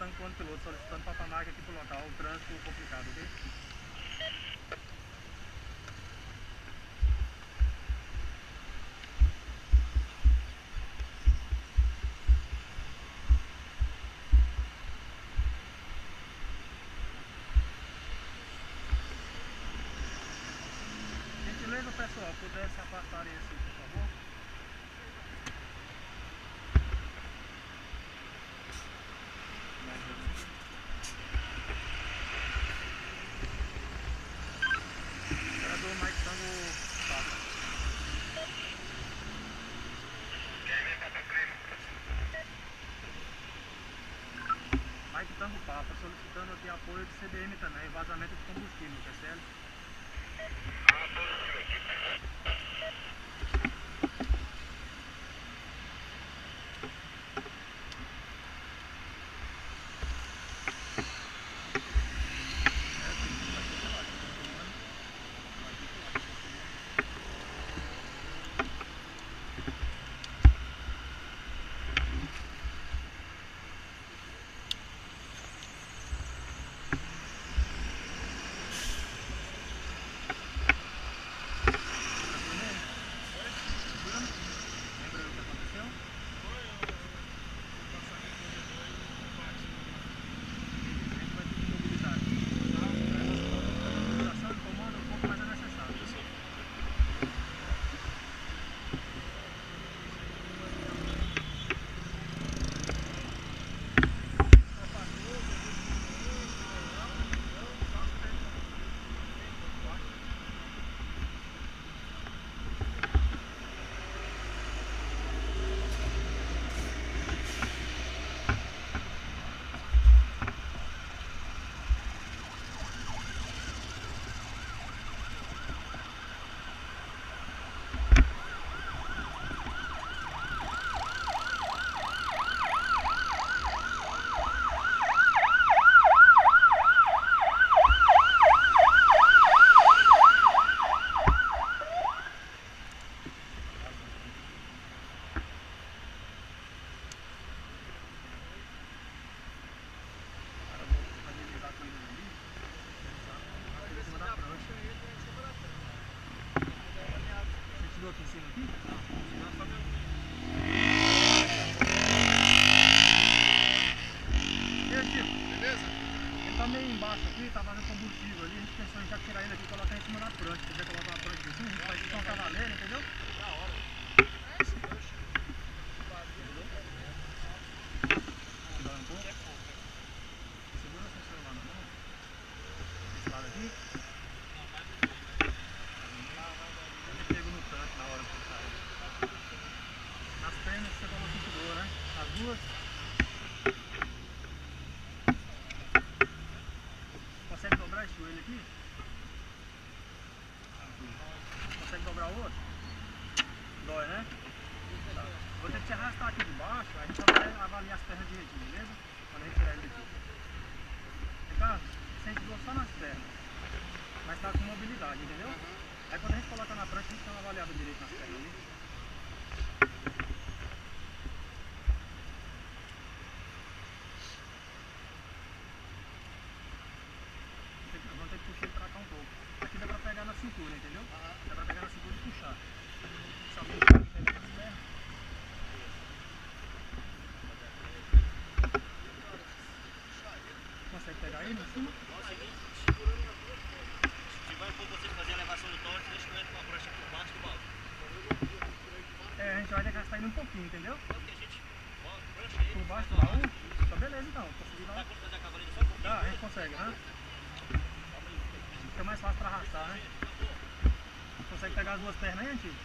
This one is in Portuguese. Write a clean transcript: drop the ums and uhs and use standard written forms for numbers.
tancando o piloto, solicitando patamar aqui pro local, o trânsito complicado, ok? Gentileza, pessoal, puder se afastarem assim, por favor. Operador Mike Tango Papa. Mike Tango Papa, solicitando aqui apoio de CBM também, vazamento de combustível, TCL. Aqui em cima aqui? E aí, Chico? Beleza? Ele tá meio embaixo aqui, tá fazendo combustível ali. A gente pensou em já tirar ele aqui e colocar em cima da prancha. Se quiser colocar uma prancha aqui, a gente faz isso com cavaleiro, entendeu? Da hora. Segura um pouco. Segura seu celular na mão. Esse lado aqui. Pego no tanque na hora que você sair. Nas pernas você toma cinturão, né? As duas. Consegue dobrar esse joelho aqui? Consegue dobrar o outro? Dói, né? Tá. Vou ter que te arrastar aqui de baixo, a gente vai avaliar as pernas direitinho, beleza? Quando a gente tirar ele daqui. Vem cá, sente dor só nas pernas. Mas tá com mobilidade, entendeu? Aí quando a gente coloca na prancha, a gente dá uma avaliada direito nas pernas ali. Vamos ter que puxar ele pra cá um pouco. Aqui dá pra pegar na cintura, entendeu? Dá pra pegar na cintura e puxar. Se alguém pegar nas pernas. Consegue pegar aí em cima? Se vai for você fazer a elevação do tórax, deixa eu entrar com a prancha por baixo do balde. É, a gente vai desgastar ele um pouquinho, entendeu? Porque a gente prancha ele. Por baixo do baú? Tá beleza então, consegui dar. Dá conta de fazer a cavaleira só um pouquinho? Dá, a gente consegue, né? Fica mais fácil pra arrastar, né? Consegue pegar as duas pernas aí, Antigo?